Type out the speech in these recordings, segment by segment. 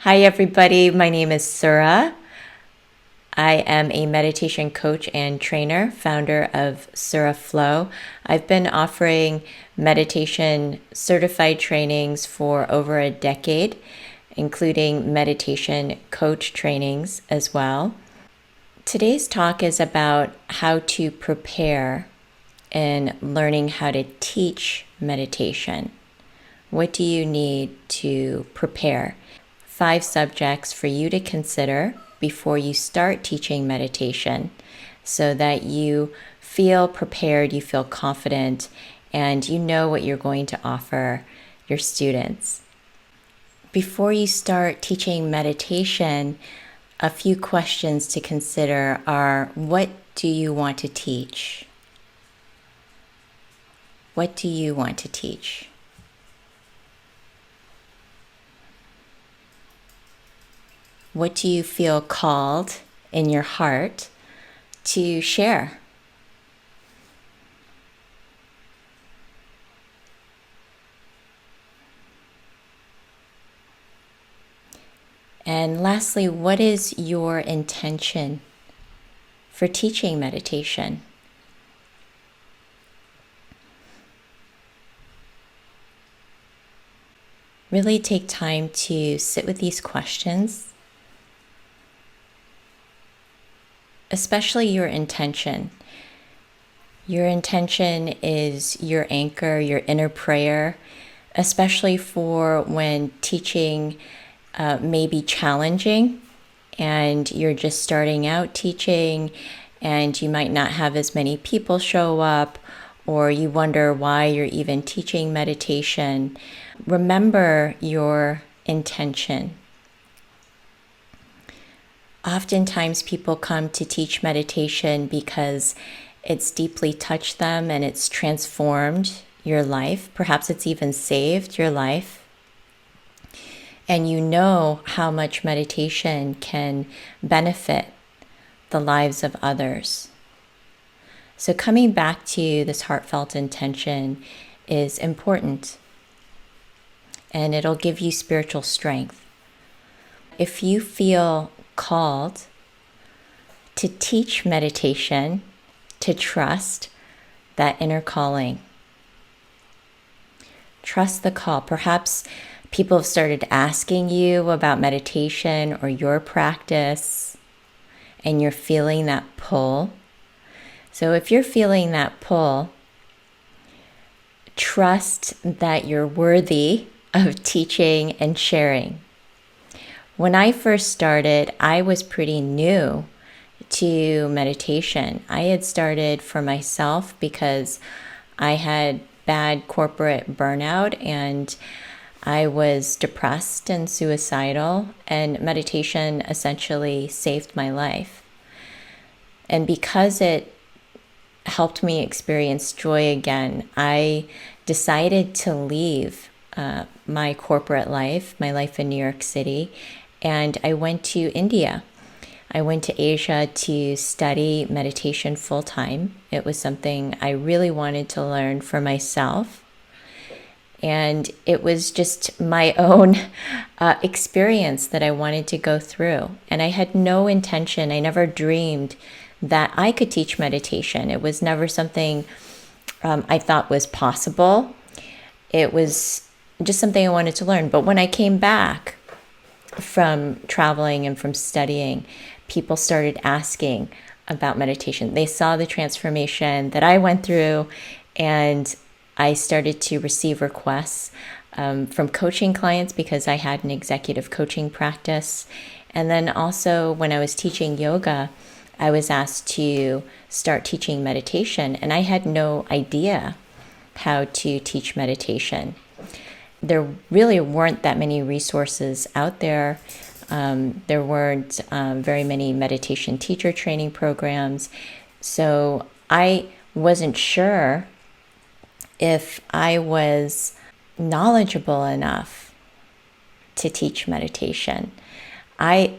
Hi, everybody. My name is Sura. I am a meditation coach and trainer, founder of Sura Flow. I've been offering meditation certified trainings for over a decade, including meditation coach trainings as well. Today's talk is about how to prepare in learning how to teach meditation. What do you need to prepare? 5 subjects for you to consider before you start teaching meditation so that you feel prepared, you feel confident, and you know what you're going to offer your students. Before you start teaching meditation, a few questions to consider are: what do you want to teach? What do you want to teach? What do you feel called in your heart to share? And lastly, what is your intention for teaching meditation? Really take time to sit with these questions, especially your intention. Your intention is your anchor, your inner prayer, especially for when teaching may be challenging and you're just starting out teaching and you might not have as many people show up, or you wonder why you're even teaching meditation. Remember your intention. Oftentimes people come to teach meditation because it's deeply touched them and it's transformed your life. Perhaps it's even saved your life. And you know how much meditation can benefit the lives of others. So coming back to this heartfelt intention is important, and it'll give you spiritual strength. If you feel called to teach meditation, to trust that inner calling. Trust the call. Perhaps people have started asking you about meditation or your practice, and you're feeling that pull. So if you're feeling that pull, trust that you're worthy of teaching and sharing. When I first started, I was pretty new to meditation. I had started for myself because I had bad corporate burnout and I was depressed and suicidal, and meditation essentially saved my life. And because it helped me experience joy again, I decided to leave my corporate life, my life in New York City, and I went to India. I went to Asia to study meditation full time. It was something I really wanted to learn for myself. And it was just my own experience that I wanted to go through. And I had no intention, I never dreamed that I could teach meditation. It was never something I thought was possible. It was just something I wanted to learn. But when I came back from traveling and from studying, people started asking about meditation. They saw the transformation that I went through, and I started to receive requests from coaching clients because I had an executive coaching practice. And then also when I was teaching yoga, I was asked to start teaching meditation, and I had no idea how to teach meditation. There really weren't that many resources out there. There weren't very many meditation teacher training programs. So I wasn't sure if I was knowledgeable enough to teach meditation. I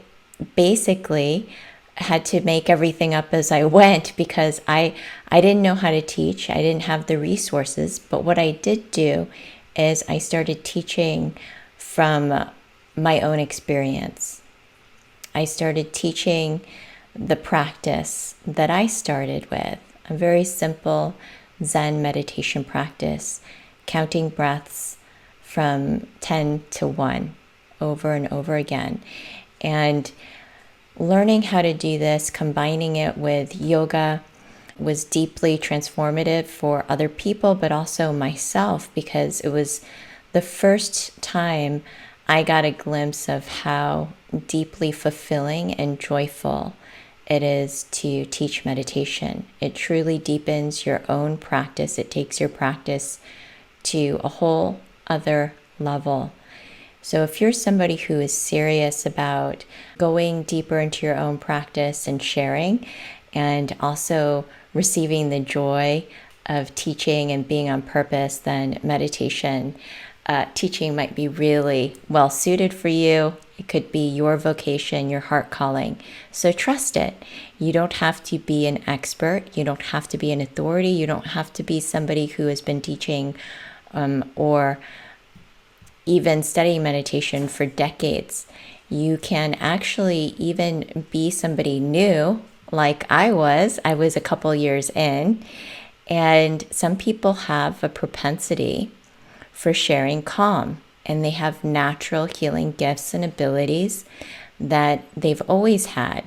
basically had to make everything up as I went because I didn't know how to teach. I didn't have the resources. But what I did do is I started teaching from my own experience. I started teaching the practice that I started with, a very simple Zen meditation practice, counting breaths from 10 to 1 over and over again. And learning how to do this, combining it with yoga, was deeply transformative for other people, but also myself, because it was the first time I got a glimpse of how deeply fulfilling and joyful it is to teach meditation. It truly deepens your own practice. It takes your practice to a whole other level. So if you're somebody who is serious about going deeper into your own practice and sharing, and also receiving the joy of teaching and being on purpose, then meditation teaching might be really well suited for you. It could be your vocation, your heart calling. So trust it. You don't have to be an expert. You don't have to be an authority. You don't have to be somebody who has been teaching or even studying meditation for decades. You can actually even be somebody new, like I was. I was a couple years in, and some people have a propensity for sharing calm, and they have natural healing gifts and abilities that they've always had.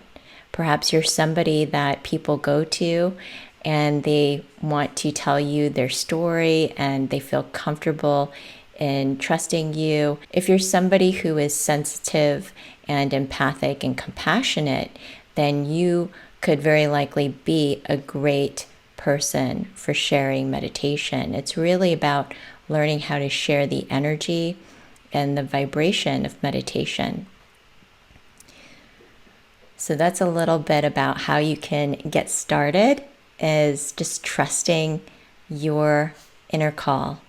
Perhaps you're somebody that people go to and they want to tell you their story and they feel comfortable in trusting you. If you're somebody who is sensitive and empathic and compassionate, then you could very likely be a great person for sharing meditation. It's really about learning how to share the energy and the vibration of meditation. So that's a little bit about how you can get started, is just trusting your inner call,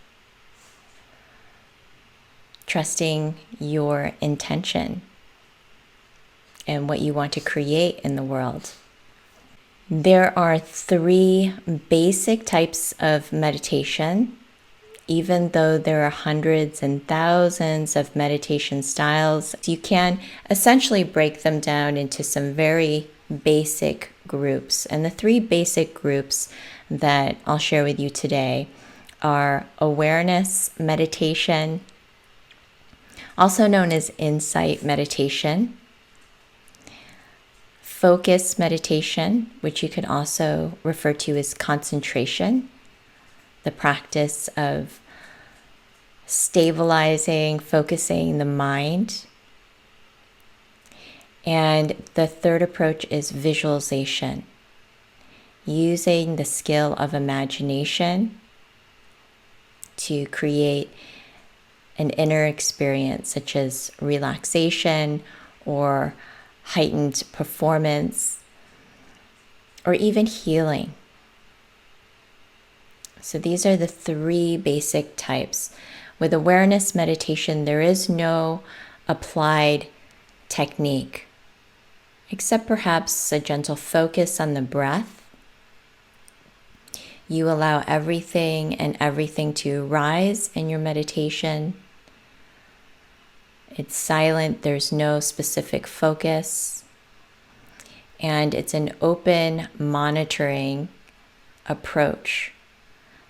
trusting your intention and what you want to create in the world. There are 3 basic types of meditation. Even though there are hundreds and thousands of meditation styles, you can essentially break them down into some very basic groups. And the 3 basic groups that I'll share with you today are awareness meditation, also known as insight meditation, focus meditation, which you can also refer to as concentration, the practice of stabilizing, focusing the mind. And the third approach is visualization, using the skill of imagination to create an inner experience, such as relaxation or heightened performance, or even healing. So these are the 3 basic types. With awareness meditation, there is no applied technique, except perhaps a gentle focus on the breath. You allow everything and everything to rise in your meditation. It's silent, there's no specific focus, and it's an open monitoring approach.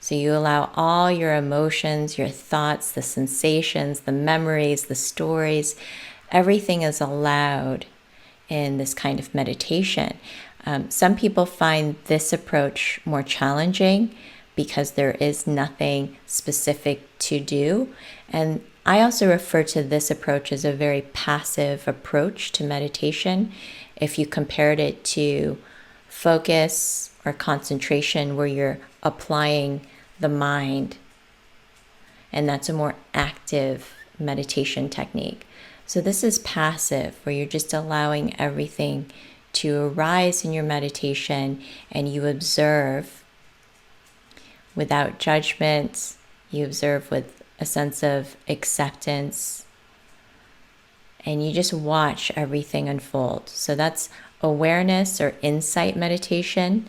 So you allow all your emotions, your thoughts, the sensations, the memories, the stories, everything is allowed in this kind of meditation. Some people find this approach more challenging because there is nothing specific to do. And I also refer to this approach as a very passive approach to meditation. If you compared it to focus or concentration, where you're applying the mind, and that's a more active meditation technique. So this is passive, where you're just allowing everything to arise in your meditation, and you observe without judgment. You observe with a sense of acceptance, and you just watch everything unfold. So that's awareness or insight meditation.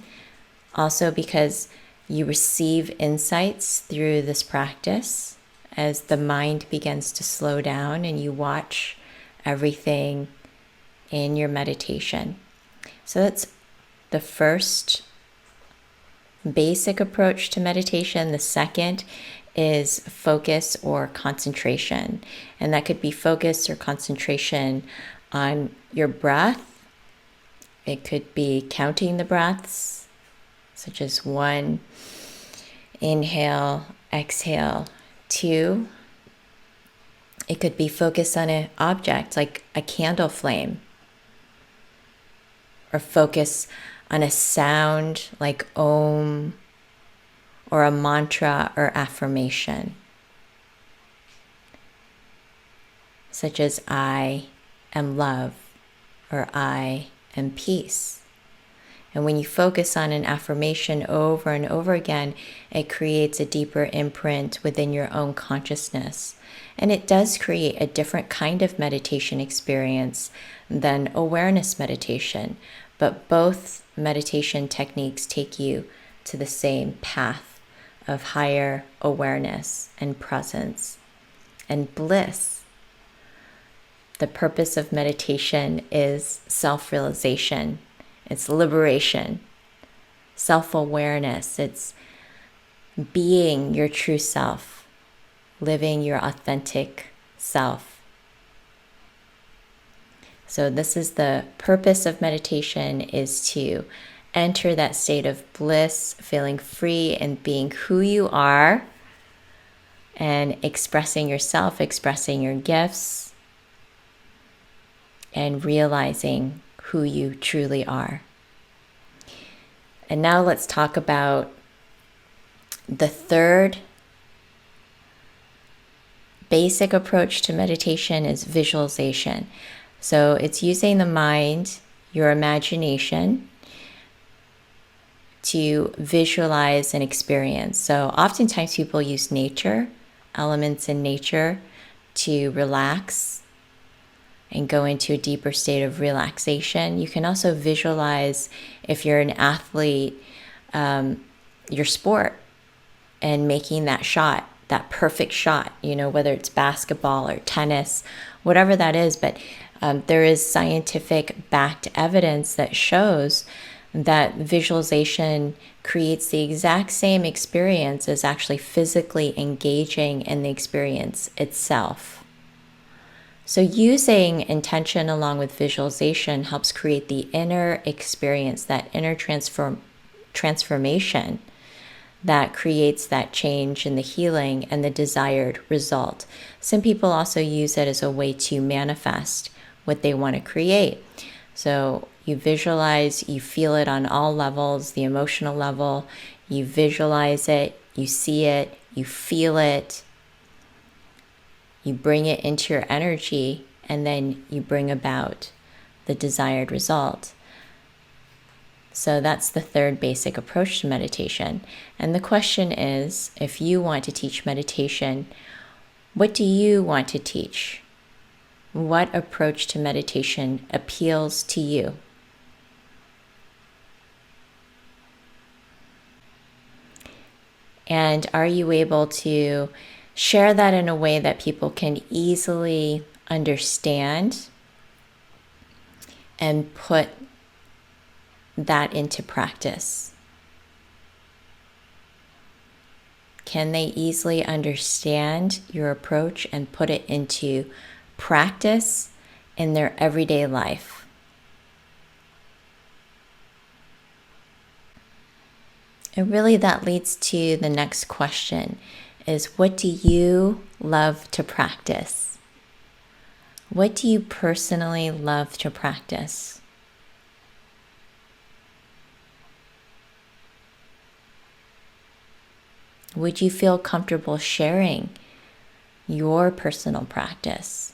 Also, because you receive insights through this practice as the mind begins to slow down, and you watch everything in your meditation. So that's the first basic approach to meditation. The second is focus or concentration. And that could be focus or concentration on your breath. It could be counting the breaths, such as 1, inhale, exhale, 2. It could be focus on an object like a candle flame, or focus on a sound like Om, or a mantra or affirmation, such as I am love, or I am peace. And when you focus on an affirmation over and over again, it creates a deeper imprint within your own consciousness. And it does create a different kind of meditation experience than awareness meditation. But both meditation techniques take you to the same path of higher awareness and presence and bliss. The purpose of meditation is self-realization. It's liberation, self-awareness. It's being your true self, living your authentic self. So this is the purpose of meditation, is to enter that state of bliss, feeling free and being who you are, and expressing yourself, expressing your gifts, and realizing who you truly are. And now let's talk about the third basic approach to meditation is visualization. So it's using the mind, your imagination, to visualize an experience. So oftentimes people use nature, elements in nature, to relax and go into a deeper state of relaxation. You can also visualize, if you're an athlete, your sport and making that shot, that perfect shot, whether it's basketball or tennis, whatever that is. But there is scientific backed evidence that shows that visualization creates the exact same experience as actually physically engaging in the experience itself. So using intention along with visualization helps create the inner experience, that inner transformation that creates that change in the healing and the desired result. Some people also use it as a way to manifest what they want to create. So you visualize, you feel it on all levels, the emotional level, you visualize it, you see it, you feel it, you bring it into your energy, and then you bring about the desired result. So that's the third basic approach to meditation. And the question is, if you want to teach meditation, what do you want to teach? What approach to meditation appeals to you? And are you able to share that in a way that people can easily understand and put that into practice? Can they easily understand your approach and put it into practice in their everyday life? And really that leads to the next question, is what do you love to practice? What do you personally love to practice? Would you feel comfortable sharing your personal practice?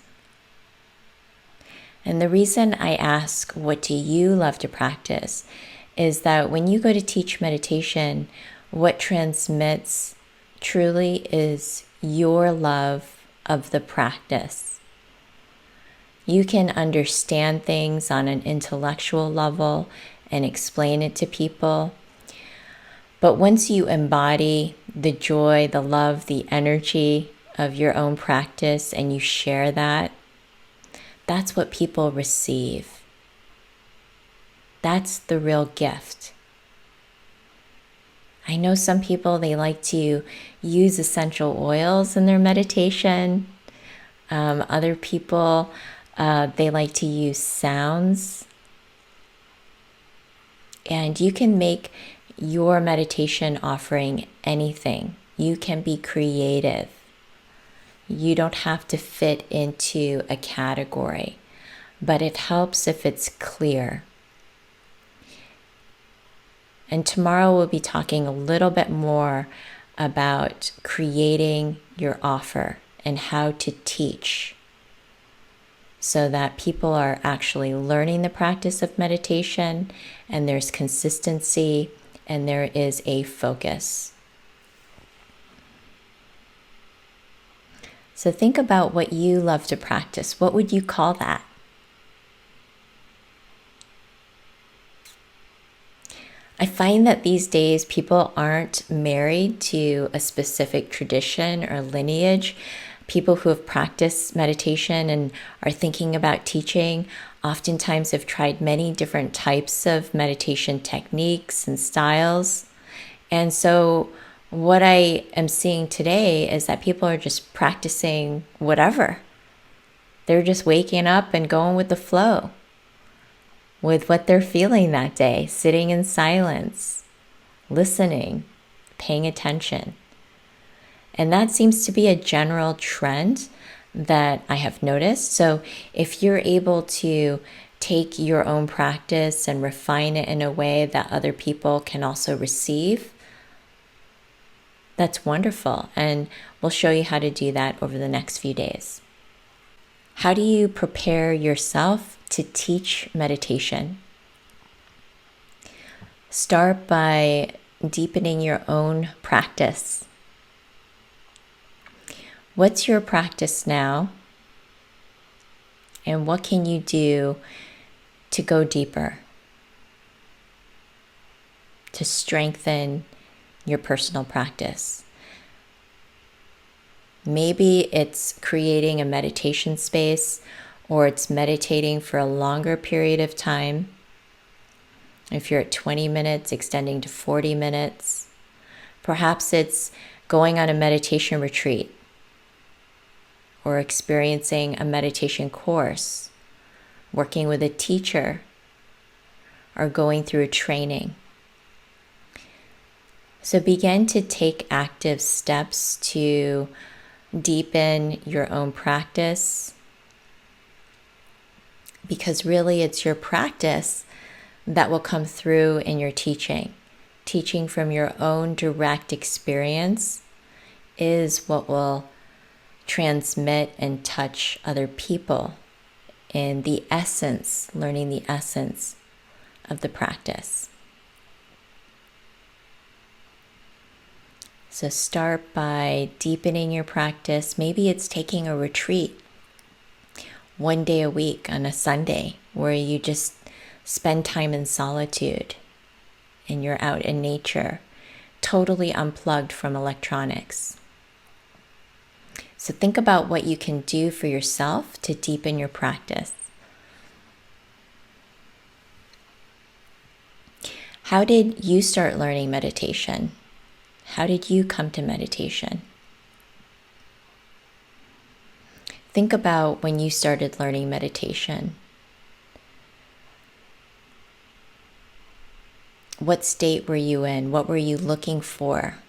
And the reason I ask, what do you love to practice, is that when you go to teach meditation, what transmits truly is your love of the practice. You can understand things on an intellectual level and explain it to people. But once you embody the joy, the love, the energy of your own practice, and you share that, that's what people receive. That's the real gift. I know some people, they like to use essential oils in their meditation. Other people, they like to use sounds. And you can make your meditation offering anything. You can be creative. You don't have to fit into a category, but it helps if it's clear. And tomorrow we'll be talking a little bit more about creating your offer and how to teach so that people are actually learning the practice of meditation and there's consistency and there is a focus. So think about what you love to practice. What would you call that? I find that these days people aren't married to a specific tradition or lineage. People who have practiced meditation and are thinking about teaching oftentimes have tried many different types of meditation techniques and styles. And so what I am seeing today is that people are just practicing whatever. They're just waking up and going with the flow, with what they're feeling that day, sitting in silence, listening, paying attention. And that seems to be a general trend that I have noticed. So if you're able to take your own practice and refine it in a way that other people can also receive, that's wonderful. And we'll show you how to do that over the next few days. How do you prepare yourself to teach meditation? Start by deepening your own practice. What's your practice now? And what can you do to go deeper, to strengthen your personal practice? Maybe it's creating a meditation space, or it's meditating for a longer period of time. If you're at 20 minutes, extending to 40 minutes. Perhaps it's going on a meditation retreat or experiencing a meditation course, working with a teacher, or going through a training. So begin to take active steps to deepen your own practice, because really it's your practice that will come through in your teaching. Teaching from your own direct experience is what will transmit and touch other people in the essence, learning the essence of the practice. So start by deepening your practice. Maybe it's taking a retreat 1 day a week on a Sunday where you just spend time in solitude and you're out in nature, totally unplugged from electronics. So think about what you can do for yourself to deepen your practice. How did you start learning meditation? How did you come to meditation? Think about when you started learning meditation. What state were you in? What were you looking for?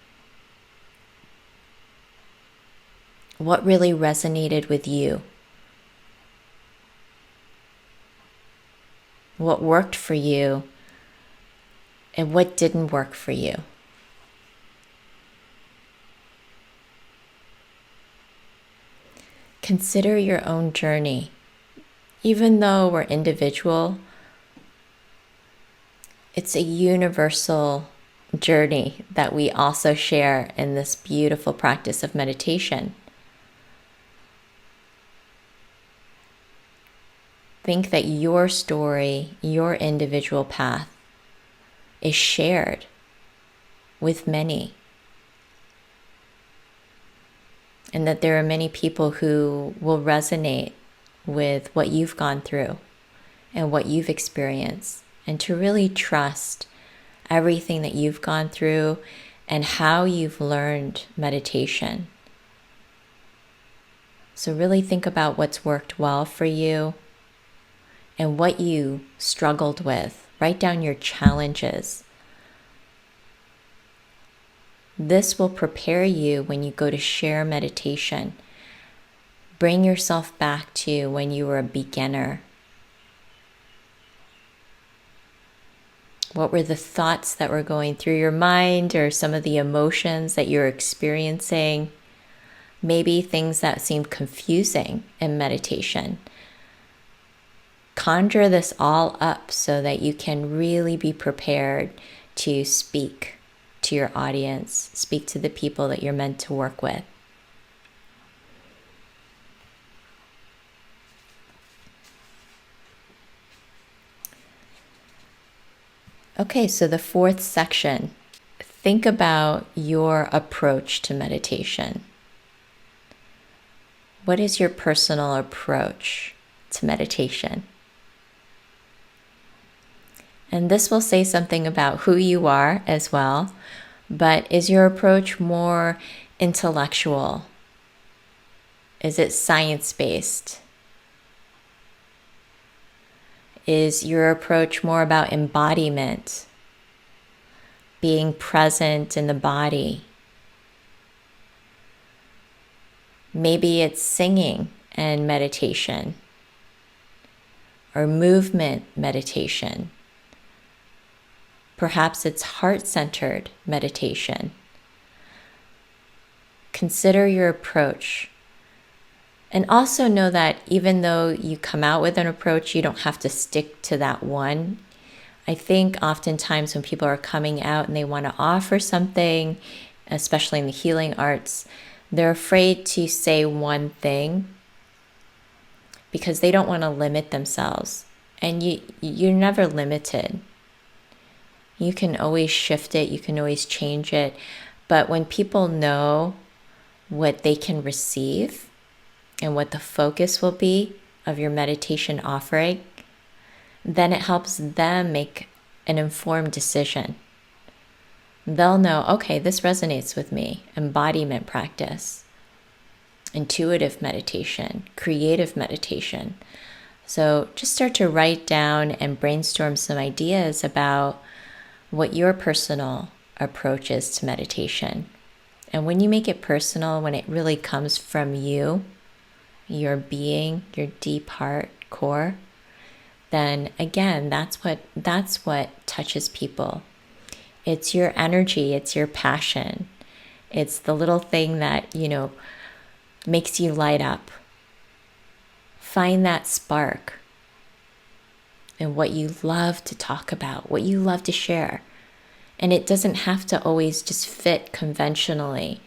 What really resonated with you? What worked for you? And what didn't work for you? Consider your own journey. Even though we're individual, it's a universal journey that we also share in this beautiful practice of meditation. Think that your story, your individual path, is shared with many. And that there are many people who will resonate with what you've gone through and what you've experienced, and to really trust everything that you've gone through and how you've learned meditation. So really think about what's worked well for you and what you struggled with. Write down your challenges. This will prepare you when you go to share meditation. Bring yourself back to when you were a beginner. What were the thoughts that were going through your mind, or some of the emotions that you're experiencing? Maybe things that seem confusing in meditation. Conjure this all up so that you can really be prepared to speak to your audience, speak to the people that you're meant to work with. Okay, so the fourth section, think about your approach to meditation. What is your personal approach to meditation? And this will say something about who you are as well, but is your approach more intellectual? Is it science-based? Is your approach more about embodiment, being present in the body? Maybe it's singing and meditation, or movement meditation. Perhaps it's heart-centered meditation. Consider your approach. And also know that even though you come out with an approach, you don't have to stick to that one. I think oftentimes when people are coming out and they want to offer something, especially in the healing arts, they're afraid to say one thing because they don't want to limit themselves. And you're never limited. You can always shift it, you can always change it. But when people know what they can receive and what the focus will be of your meditation offering, then it helps them make an informed decision. They'll know, okay, this resonates with me. Embodiment practice, intuitive meditation, creative meditation. So just start to write down and brainstorm some ideas about what your personal approach is to meditation. And when you make it personal, when it really comes from you, your being, your deep heart core, then again, that's what touches people. It's your energy, it's your passion. It's the little thing that, makes you light up. Find that spark and what you love to talk about, what you love to share. And it doesn't have to always just fit conventionally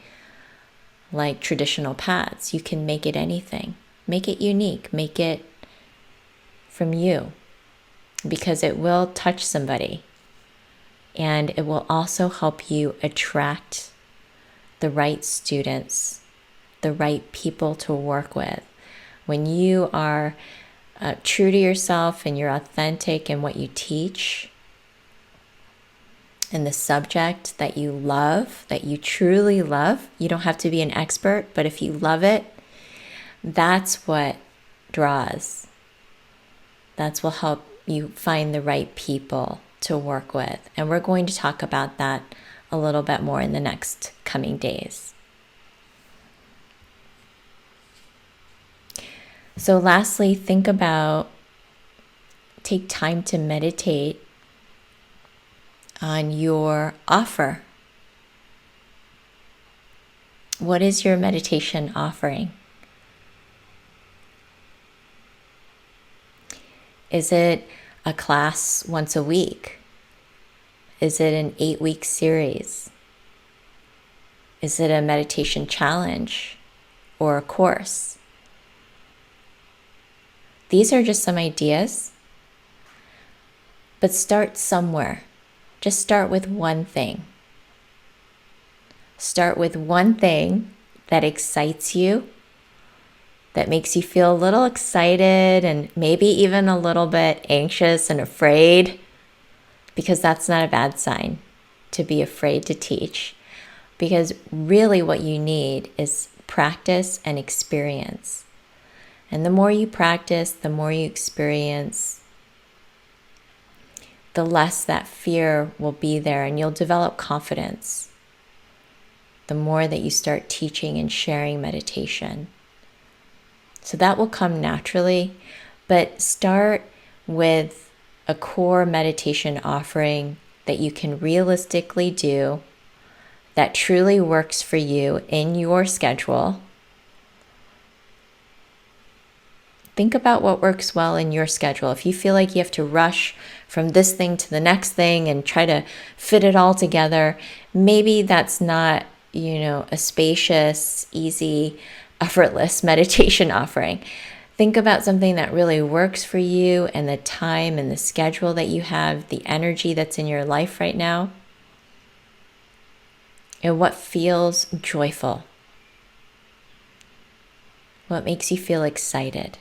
like traditional paths. You can make it anything. Make it unique. Make it from you, because it will touch somebody. And it will also help you attract the right students, the right people to work with. When you are true to yourself and you're authentic in what you teach and the subject that you love, that you truly love, you don't have to be an expert, but if you love it, that's what draws. That's what help you find the right people to work with. And we're going to talk about that a little bit more in the next coming days. So lastly, take time to meditate on your offer. What is your meditation offering? Is it a class once a week? Is it an 8-week series? Is it a meditation challenge or a course? These are just some ideas, but start somewhere. Just start with one thing. Start with one thing that excites you, that makes you feel a little excited and maybe even a little bit anxious and afraid, because that's not a bad sign to be afraid to teach. Because really what you need is practice and experience. And the more you practice, the more you experience, the less that fear will be there, and you'll develop confidence the more that you start teaching and sharing meditation. So that will come naturally, but start with a core meditation offering that you can realistically do, that truly works for you in your schedule. Think about what works well in your schedule. If you feel like you have to rush from this thing to the next thing and try to fit it all together, maybe that's not, a spacious, easy, effortless meditation offering. Think about something that really works for you and the time and the schedule that you have, the energy that's in your life right now, and what feels joyful, what makes you feel excited.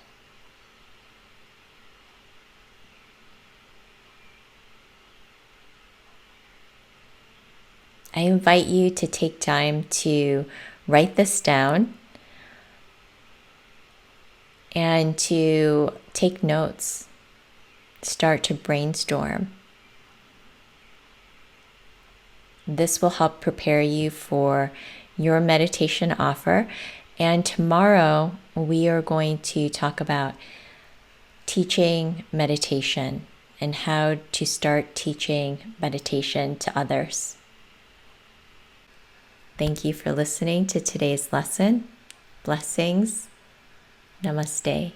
I invite you to take time to write this down and to take notes. Start to brainstorm. This will help prepare you for your meditation offer. And tomorrow we are going to talk about teaching meditation and how to start teaching meditation to others. Thank you for listening to today's lesson. Blessings. Namaste.